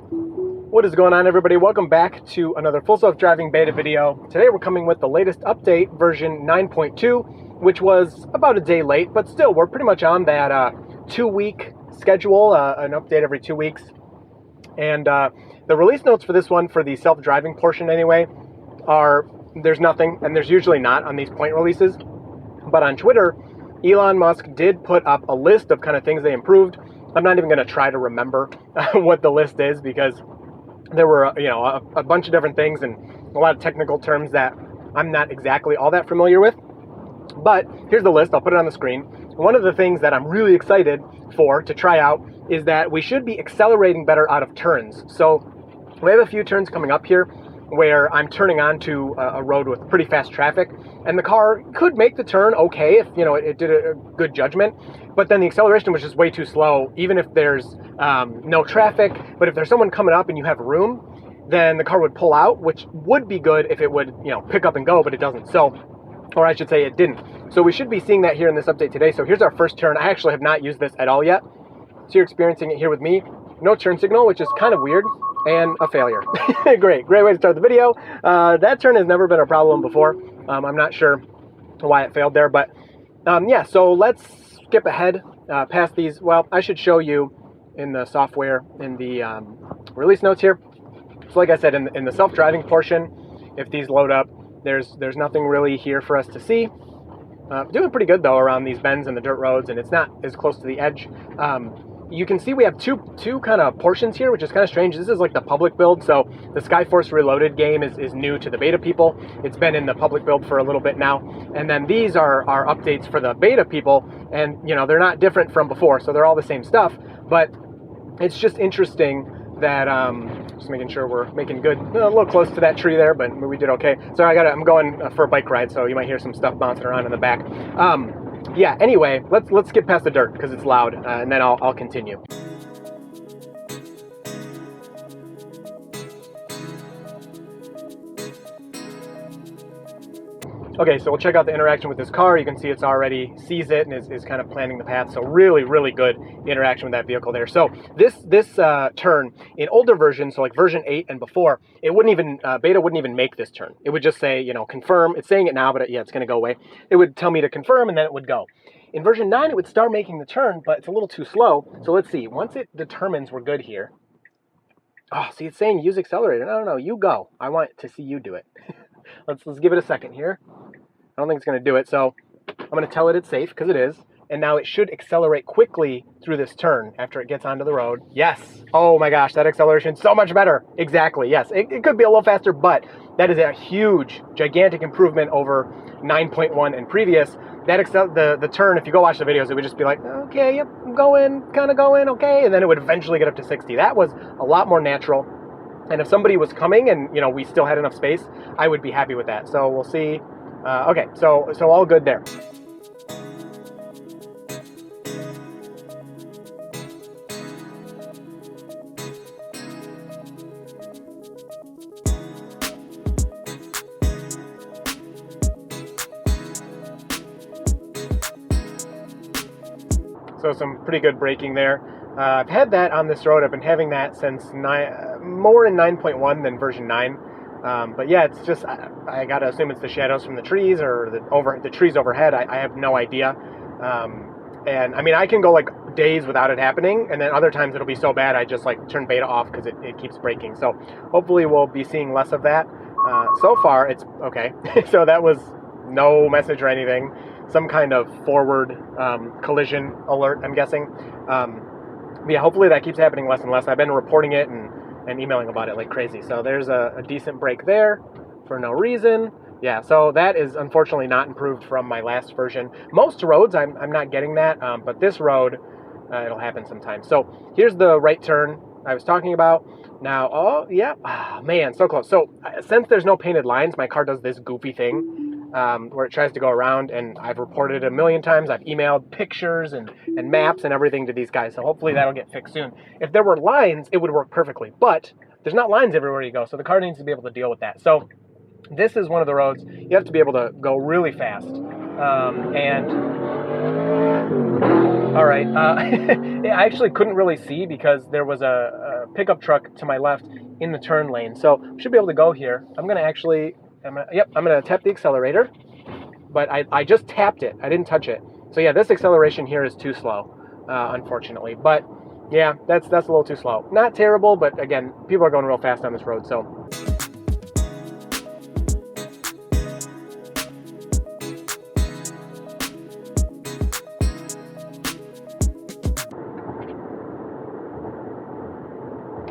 What is going on, everybody? Welcome back to another full self-driving beta video. Today we're coming with the latest update, version 9.2, which was about a day late, but still we're pretty much on that 2-week schedule, an update every 2 weeks. And the release notes for this one, for the self-driving portion anyway, are there's nothing, and there's usually not on these point releases. But on Twitter, Elon Musk did put up a list of kind of things they improved. I'm not even going to try to remember what the list is, because there were, a bunch of different things and a lot of technical terms that I'm not exactly all that familiar with. But here's the list. I'll put it on the screen. One of the things that I'm really excited for to try out is that we should be accelerating better out of turns. So we have a few turns coming up here where I'm turning onto a road with pretty fast traffic, and the car could make the turn okay if, it did a good judgment, but then the acceleration was just way too slow, even if there's no traffic. But if there's someone coming up and you have room, then the car would pull out, which would be good if it would, pick up and go, but it doesn't. So, or I should say it didn't. So we should be seeing that here in this update today. So here's our first turn. I actually have not used this at all yet. So you're experiencing it here with me. No turn signal, which is kind of weird, and a failure. Great way to start the video. That turn has never been a problem before. I'm not sure why it failed there, but yeah, so let's skip ahead past these. Well, I should show you in the software, in the release notes here. So like I said, in the self-driving portion, if these load up, there's nothing really here for us to see. Doing pretty good though around these bends and the dirt roads, and it's not as close to the edge. You can see we have two kind of portions here, which is kind of strange. This is like the public build, so the Skyforce Reloaded game is new to the beta people. It's been in the public build for a little bit now, and then these are updates for the beta people, and they're not different from before, so they're all the same stuff. But it's just interesting that just making sure we're making good, a little close to that tree there, but we did okay. So I'm going for a bike ride, so you might hear some stuff bouncing around in the back. Yeah, anyway, let's skip past the dirt because it's loud, and then I'll continue. Okay, so we'll check out the interaction with this car. You can see it's already sees it and is kind of planning the path. So really good interaction with that vehicle there. So this turn in older versions, so like version 8 and before, it wouldn't even beta wouldn't even make this turn. It would just say, confirm. It's saying it now, but yeah, it's going to go away. It would tell me to confirm, and then it would go. In version 9, it would start making the turn, but it's a little too slow. So let's see. Once it determines we're good here. Oh, see, it's saying use accelerator. No, you go. I want to see you do it. Let's give it a second here. I don't think it's going to do it, so I'm going to tell it it's safe, because it is. And now it should accelerate quickly through this turn after it gets onto the road. Yes. Oh my gosh, that acceleration is so much better. Exactly, yes. It could be a little faster, but that is a huge, gigantic improvement over 9.1 and previous. That the turn, if you go watch the videos, it would just be like, okay, yep, I'm going, kind of going, okay. And then it would eventually get up to 60. That was a lot more natural. And if somebody was coming and, we still had enough space, I would be happy with that. So we'll see. Okay, so all good there. So some pretty good braking there. I've had that on this road. I've been having that since more in 9.1 than version 9. But yeah, it's just, I gotta assume it's the shadows from the trees or the trees overhead. I have no idea. And I mean, I can go like days without it happening, and then other times it'll be so bad I just like turn beta off because it keeps breaking. So hopefully we'll be seeing less of that. So far it's okay. So that was no message or anything. Some kind of forward collision alert, I'm guessing. Yeah, hopefully that keeps happening less and less. I've been reporting it and emailing about it like crazy. So there's a decent break there for no reason. Yeah, so that is unfortunately not improved from my last version. Most roads, I'm not getting that, but this road, it'll happen sometimes. So here's the right turn I was talking about. Now, oh, yeah, man, so close. So since there's no painted lines, my car does this goofy thing where it tries to go around, and I've reported it a million times. I've emailed pictures and maps and everything to these guys, so hopefully that'll get fixed soon. If there were lines, it would work perfectly, but there's not lines everywhere you go, so the car needs to be able to deal with that. So this is one of the roads you have to be able to go really fast, and All right. I actually couldn't really see because there was a pickup truck to my left in the turn lane. So we should be able to go here. I'm going to tap the accelerator. But I just tapped it. I didn't touch it. So yeah, this acceleration here is too slow, unfortunately. But yeah, that's a little too slow. Not terrible, but again, people are going real fast on this road, so.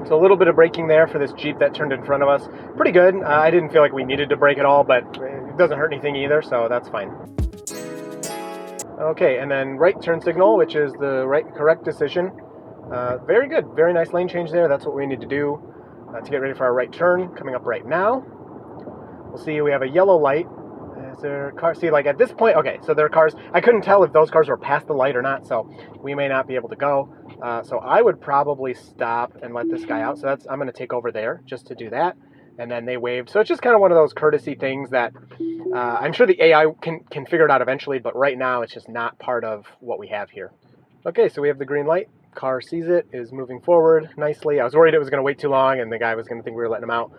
So a little bit of braking there for this Jeep that turned in front of us. Pretty good. I didn't feel like we needed to brake at all, but it doesn't hurt anything either, so that's fine. Okay, and then right turn signal, which is the correct decision. Very good. Very nice lane change there. That's what we need to do to get ready for our right turn coming up right now. We'll see we have a yellow light. Is there a car? See, like at this point, okay, so there are cars. I couldn't tell if those cars were past the light or not, so we may not be able to go. So I would probably stop and let this guy out. So I'm going to take over there just to do that. And then they waved. So it's just kind of one of those courtesy things that I'm sure the AI can figure it out eventually, but right now it's just not part of what we have here. Okay, so we have the green light. Car sees it, is moving forward nicely. I was worried it was going to wait too long and the guy was going to think we were letting him out.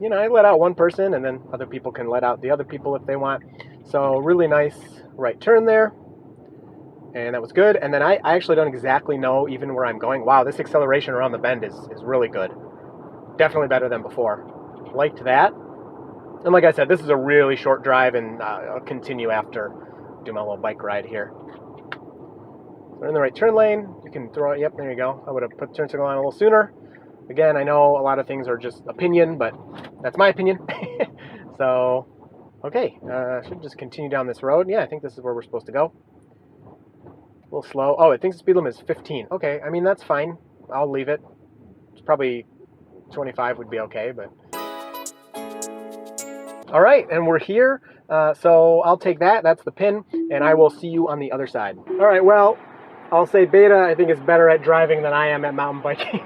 You know, I let out one person and then other people can let out the other people if they want. So really nice right turn there. And that was good. And then I actually don't exactly know even where I'm going. Wow, this acceleration around the bend is really good. Definitely better than before. Liked that. And like I said, this is a really short drive, and I'll continue after do my little bike ride here. So we're in the right turn lane. You can throw it. Yep, there you go. I would have put turn signal on a little sooner. Again, I know a lot of things are just opinion, but that's my opinion. So, okay. Should just continue down this road. Yeah, I think this is where we're supposed to go. A little slow. Oh, it thinks the speed limit is 15. Okay, I mean, that's fine. I'll leave it. It's probably 25 would be okay, but... All right, and we're here. So I'll take that. That's the pin, and I will see you on the other side. All right, well, I'll say Beta, I think, is better at driving than I am at mountain biking.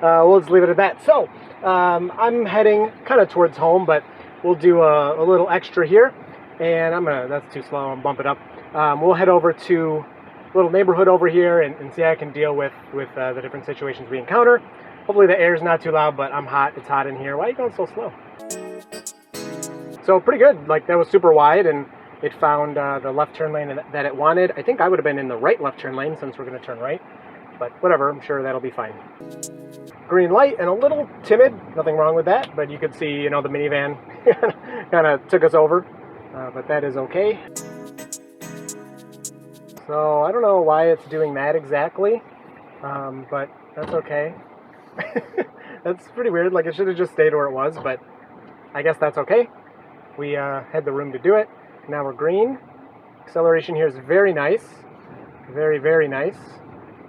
We'll just leave it at that. So I'm heading kind of towards home, but we'll do a little extra here. And that's too slow, I'll bump it up. We'll head over to a little neighborhood over here and see how I can deal with the different situations we encounter. Hopefully the air's not too loud, but I'm hot. It's hot in here. Why are you going so slow? So pretty good. Like, that was super wide, and it found the left turn lane that it wanted. I think I would have been in the right left turn lane since we're going to turn right. But whatever, I'm sure that'll be fine. Green light and a little timid. Nothing wrong with that. But you could see, you know, the minivan kind of took us over. But that is okay. So I don't know why it's doing that exactly. But that's okay. That's pretty weird. Like, it should have just stayed where it was, but I guess that's okay. We had the room to do it. Now we're green. Acceleration here is very nice. Very, very nice.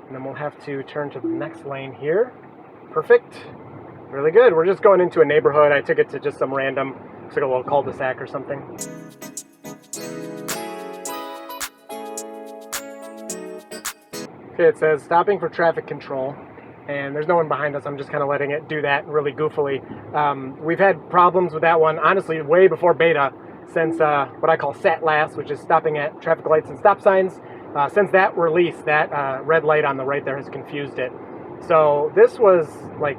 And then we'll have to turn to the next lane here. Perfect. Really good. We're just going into a neighborhood. I took it to just some random, looks like a little cul-de-sac or something. Okay, it says stopping for traffic control. And there's no one behind us. I'm just kind of letting it do that really goofily. We've had problems with that one, honestly, way before beta, since what I call sat last, which is stopping at traffic lights and stop signs. Since that release, that red light on the right there has confused it. So this was like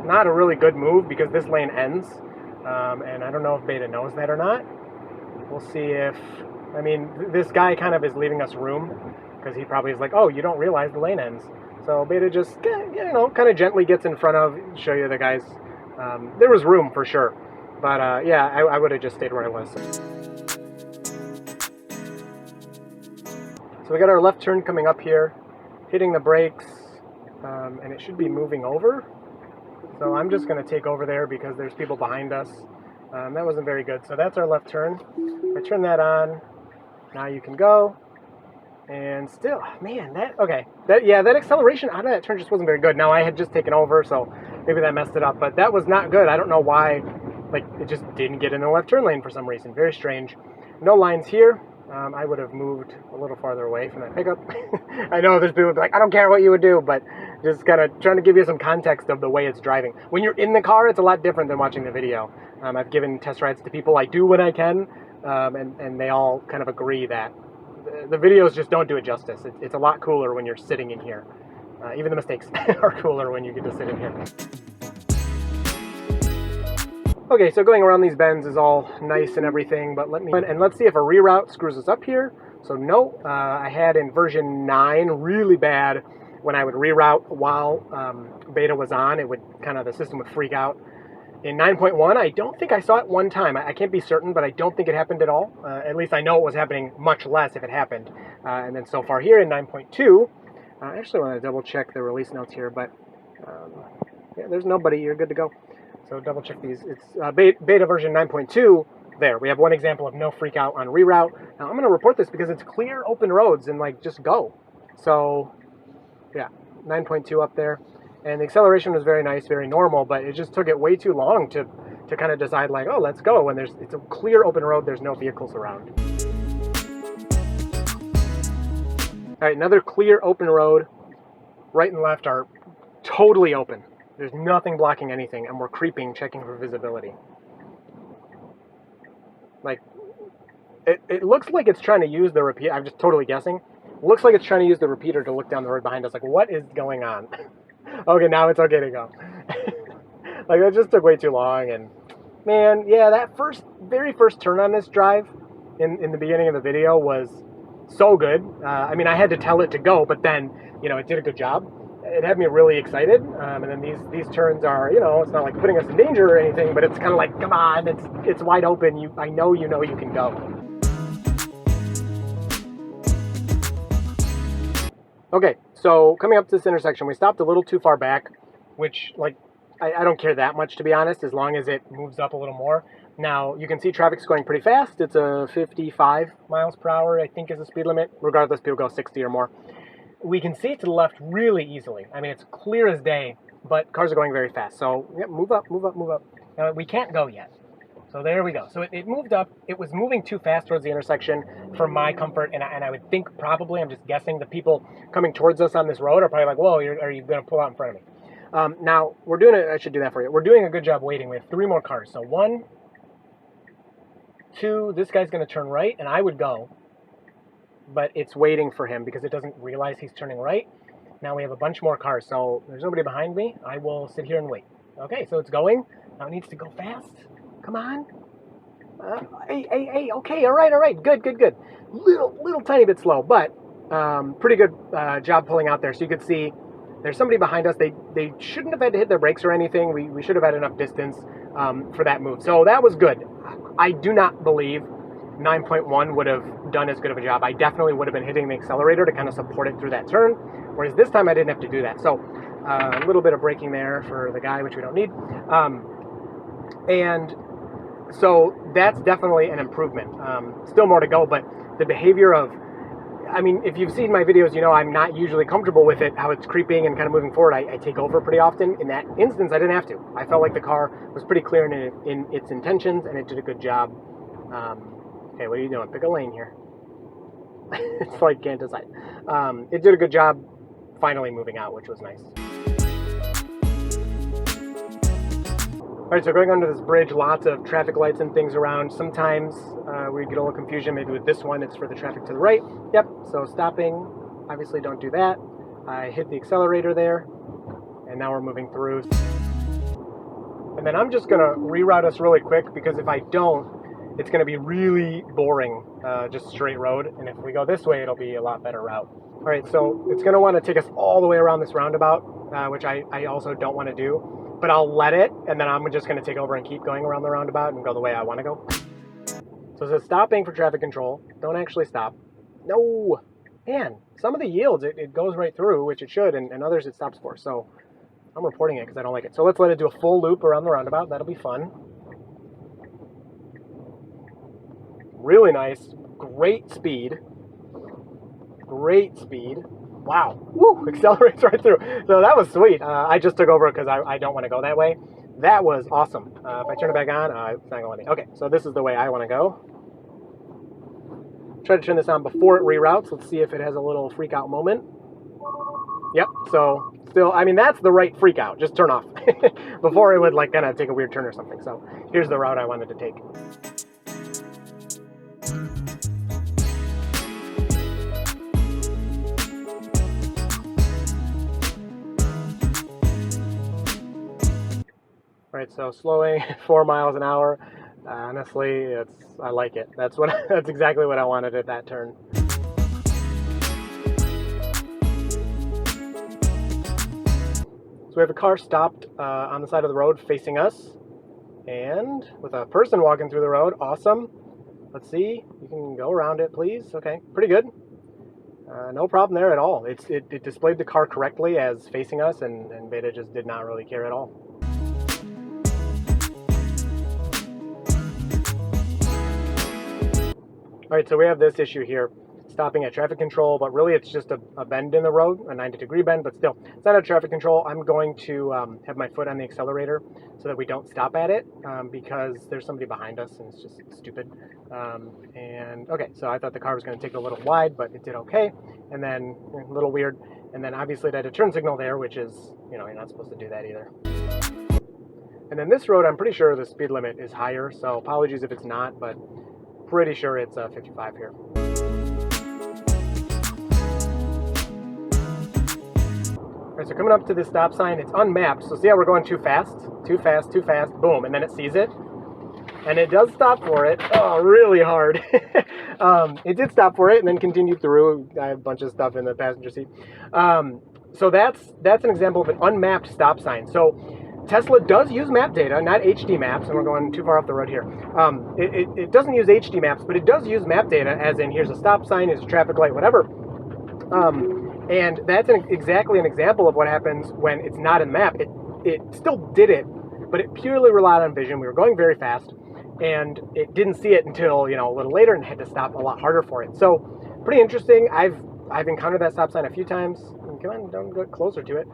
not a really good move because this lane ends. And I don't know if beta knows that or not. We'll see if, I mean, this guy kind of is leaving us room because he probably is like, oh, you don't realize the lane ends. So beta just, you know, kind of gently gets in front of, show you the guys. There was room for sure. But yeah, I would have just stayed where I was. So we got our left turn coming up here, hitting the brakes, and it should be moving over. So I'm just going to take over there because there's people behind us. That wasn't very good. So that's our left turn. I turn that on. Now you can go. And still, man, that acceleration out of that turn just wasn't very good. Now I had just taken over, so maybe that messed it up. But that was not good. I don't know why, like, it just didn't get in the left turn lane for some reason. Very strange. No lines here. I would have moved a little farther away from that pickup. I know there's people who be like, I don't care what you would do, but just kind of trying to give you some context of the way it's driving. When you're in the car, it's a lot different than watching the video. I've given test rides to people I do when I can, and they all kind of agree that the videos just don't do it justice. It's a lot cooler when you're sitting in here. Even the mistakes are cooler when you get to sit in here. Okay, so going around these bends is all nice and everything, but let's see if a reroute screws us up here. So no, I had in version 9 really bad when I would reroute while beta was on. It would the system would freak out. In 9.1, I don't think I saw it one time. I can't be certain, but I don't think it happened at all. At least I know it was happening much less if it happened. And then so far here in 9.2, I actually want to double check the release notes here, but yeah, there's nobody. You're good to go. So double check these. It's beta version 9.2. There, we have one example of no freak out on reroute. Now I'm going to report this because it's clear open roads and just go. So yeah, 9.2 up there. And the acceleration was very nice, very normal, but it just took it way too long to kind of decide oh, let's go when it's a clear open road, there's no vehicles around. All right, another clear open road. Right and left are totally open. There's nothing blocking anything, and we're creeping, checking for visibility. It looks like it's trying to use the repeater. I'm just totally guessing. It looks like it's trying to use the repeater to look down the road behind us. What is going on? Okay, now it's okay to go. That just took way too long, and man, yeah, that very first turn on this drive in the beginning of the video was so good. I mean, I had to tell it to go, but then, it did a good job. It had me really excited, and then these turns are, it's not like putting us in danger or anything, but it's kind of come on, it's wide open. I know you can go. Okay, so coming up to this intersection, we stopped a little too far back, which, I don't care that much, to be honest, as long as it moves up a little more. Now, you can see traffic's going pretty fast. It's a 55 miles per hour, I think, is the speed limit. Regardless, people go 60 or more. We can see it to the left really easily. I mean, it's clear as day, but cars are going very fast. So, yeah, move up, move up, move up. Now, we can't go yet. So there we go. So it moved up. It was moving too fast towards the intersection for my comfort, and I would think probably, I'm just guessing, the people coming towards us on this road are probably whoa, are you going to pull out in front of me? Now, we're doing it. I should do that for you. We're doing a good job waiting. We have 3 more cars. So 1, 2, this guy's going to turn right, and I would go, but it's waiting for him because it doesn't realize he's turning right. Now we have a bunch more cars, so there's nobody behind me. I will sit here and wait. Okay, so it's going. Now it needs to go fast. Come on. Hey, okay, all right. Good. Little tiny bit slow, but pretty good job pulling out there. So you could see there's somebody behind us. They shouldn't have had to hit their brakes or anything. We should have had enough distance for that move. So that was good. I do not believe 9.1 would have done as good of a job. I definitely would have been hitting the accelerator to kind of support it through that turn, whereas this time I didn't have to do that. So a little bit of braking there for the guy, which we don't need. And so that's definitely an improvement. Still more to go, but the behavior of, I mean, if you've seen my videos, I'm not usually comfortable with it, how it's creeping and kind of moving forward. I take over pretty often. In that instance, I didn't have to. I felt like the car was pretty clear in its intentions, and it did a good job. Okay, what are you doing? Pick a lane here. It's can't decide. It did a good job finally moving out, which was nice. All right, so going under this bridge, lots of traffic lights and things around. Sometimes we get a little confusion. Maybe with this one, it's for the traffic to the right. Yep, so stopping, obviously don't do that. I hit the accelerator there, and now we're moving through. And then I'm just gonna reroute us really quick, because if I don't, it's gonna be really boring, just straight road. And if we go this way, it'll be a lot better route. All right, so it's gonna wanna take us all the way around this roundabout, which I also don't wanna do. But I'll let it, and then I'm just going to take over and keep going around the roundabout and go the way I want to go. So it says stopping for traffic control. Don't actually stop. No! Man, some of the yields, it goes right through, which it should, and others it stops for. So I'm reporting it because I don't like it. So let's let it do a full loop around the roundabout. That'll be fun. Really nice. Great speed. Great speed. Wow. Woo! Accelerates right through. So that was sweet. I just took over because I don't want to go that way. That was awesome. If I turn it back on, it's not going to let me. Okay, so this is the way I want to go. Try to turn this on before it reroutes. Let's see if it has a little freak out moment. Yep, so still, I mean, that's the right freak out. Just turn off. Before it would kind of take a weird turn or something. So here's the route I wanted to take. Right, so slowing 4 miles an hour. Honestly, I like it. That's exactly what I wanted at that turn. So we have a car stopped on the side of the road facing us, and with a person walking through the road. Awesome. Let's see. You can go around it, please. Okay, pretty good. No problem there at all. It displayed the car correctly as facing us, and Beta just did not really care at all. All right, so we have this issue here, stopping at traffic control, but really it's just a bend in the road, a 90-degree bend, but still, it's not at traffic control. I'm going to have my foot on the accelerator so that we don't stop at it because there's somebody behind us and it's just stupid. And okay, so I thought the car was going to take it a little wide, but it did okay. And then a little weird. And then obviously it had a turn signal there, which is, you're not supposed to do that either. And then this road, I'm pretty sure the speed limit is higher, so apologies if it's not, but pretty sure it's 55 here. All right, so coming up to this stop sign, it's unmapped. So see how we're going too fast, boom, and then it sees it. And it does stop for it. Oh, really hard. It did stop for it and then continued through. I have a bunch of stuff in the passenger seat. So that's an example of an unmapped stop sign. So Tesla does use map data, not HD maps, and we're going too far off the road here. It doesn't use HD maps, but it does use map data, as in here's a stop sign, here's a traffic light, whatever. And that's exactly an example of what happens when it's not in the map. It still did it, but it purely relied on vision. We were going very fast, and it didn't see it until a little later, and had to stop a lot harder for it. So pretty interesting. I've encountered that stop sign a few times. Come on, don't get closer to it.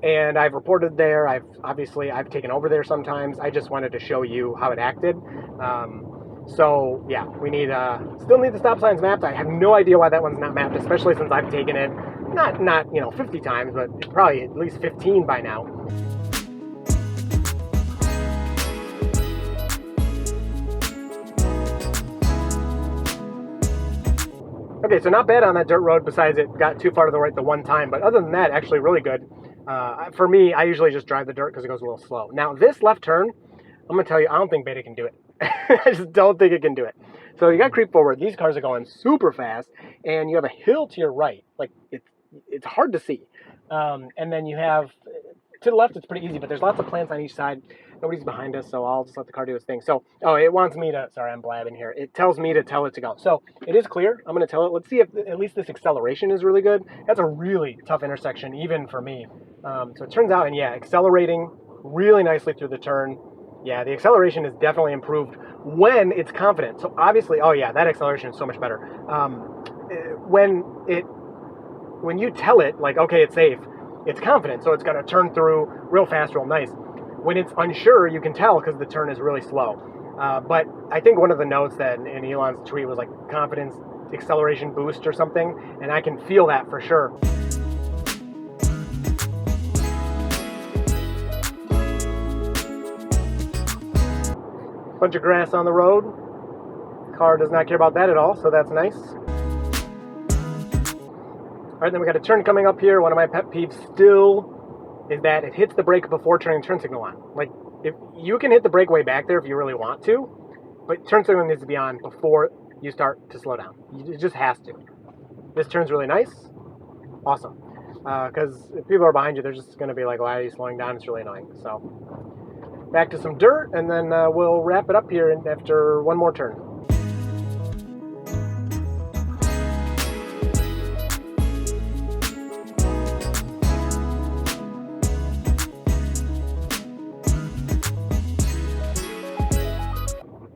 And I've reported there. I've taken over there sometimes. I just wanted to show you how it acted. So yeah, we still need the stop signs mapped. I have no idea why that one's not mapped, especially since I've taken it not 50 times, but probably at least 15 by now. Okay, so not bad on that dirt road, besides it got too far to the right the one time, but other than that, actually really good. For me, I usually just drive the dirt because it goes a little slow. Now, this left turn, I'm going to tell you, I don't think Beta can do it. I just don't think it can do it. So you got to creep forward. These cars are going super fast, and you have a hill to your right. Like, it's hard to see. And then you have, to the left, it's pretty easy, but there's lots of plants on each side. Nobody's behind us, so I'll just let the car do its thing. So, it wants me to, sorry, I'm blabbing here. It tells me to tell it to go. So it is clear. I'm going to tell it. Let's see if at least this acceleration is really good. That's a really tough intersection, even for me. So it turns out, and yeah, accelerating really nicely through the turn. Yeah, the acceleration is definitely improved when it's confident. So obviously, oh yeah, that acceleration is so much better. When you tell it, like, okay, it's safe, it's confident, so it's going to turn through real fast, real nice. When it's unsure, you can tell because the turn is really slow. But I think one of the notes that in Elon's tweet was like confidence acceleration boost or something, and I can feel that for sure. Bunch of grass on the road. Car does not care about that at all, so that's nice. All right, then we got a turn coming up here. One of my pet peeves still is that it hits the brake before turning the turn signal on. Like, if you can hit the brake way back there if you really want to, but turn signal needs to be on before you start to slow down. It just has to. This turn's really nice. Awesome. Because if people are behind you, they're just going to be like, why are you slowing down? It's really annoying. So back to some dirt, and then we'll wrap it up here after one more turn.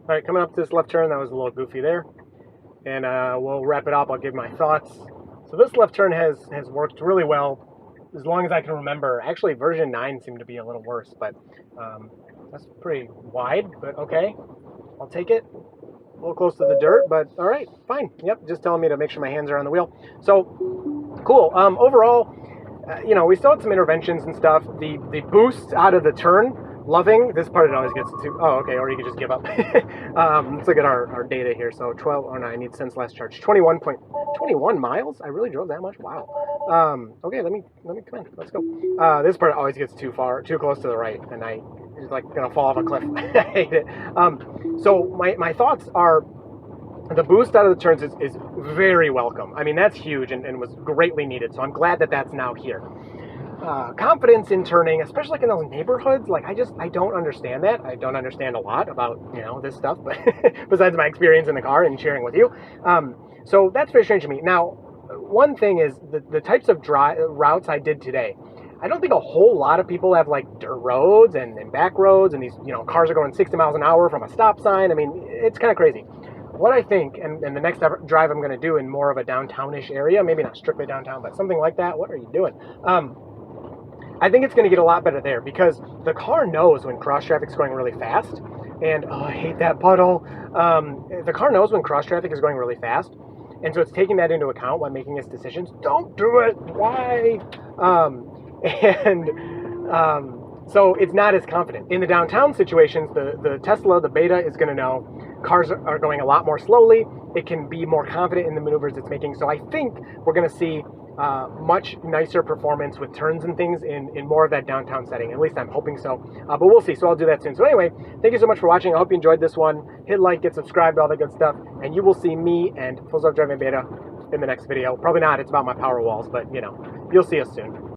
All right, coming up to this left turn, that was a little goofy there. And we'll wrap it up. I'll give my thoughts. So this left turn has worked really well, as long as I can remember. Actually, version 9 seemed to be a little worse, but that's pretty wide, but okay. I'll take it. A little close to the dirt, but all right, fine. Yep, just telling me to make sure my hands are on the wheel. So, cool. Overall, we still had some interventions and stuff. The boost out of the turn, loving. This part it always gets to, oh, okay, or you could just give up. Let's look at our data here. So 12, oh no, I need sense last charge. 21 miles? I really drove that much? Wow. Okay, let me come in. Let's go. This part always gets too close to the right, and It's like gonna fall off a cliff. I hate it. So my thoughts are, the boost out of the turns is very welcome. I mean, that's huge and was greatly needed. So I'm glad that that's now here. Confidence in turning, especially like in those neighborhoods, like I don't understand that. I don't understand a lot about, you know, this stuff, but besides my experience in the car and sharing with you. So that's very strange to me. Now, one thing is the types of routes I did today. I don't think a whole lot of people have like dirt roads and back roads, and these, you know, cars are going 60 miles an hour from a stop sign. I mean, it's kind of crazy. What I think, and the next drive I'm going to do in more of a downtownish area, maybe not strictly downtown, but something like that. What are you doing? I think it's going to get a lot better there because the car knows when cross traffic's going really fast. And, oh, I hate that puddle. The car knows when cross traffic is going really fast. And so it's taking that into account when making its decisions. Don't do it. Why? So it's not as confident. In the downtown situations, the Tesla, the Beta, is going to know cars are going a lot more slowly. It can be more confident in the maneuvers it's making. So I think we're going to see much nicer performance with turns and things in more of that downtown setting. At least I'm hoping so. But we'll see. So I'll do that soon. So anyway, thank you so much for watching. I hope you enjoyed this one. Hit like, get subscribed, all that good stuff. And you will see me and Full Self Driving Beta in the next video. Probably not. It's about my power walls. But, you know, you'll see us soon.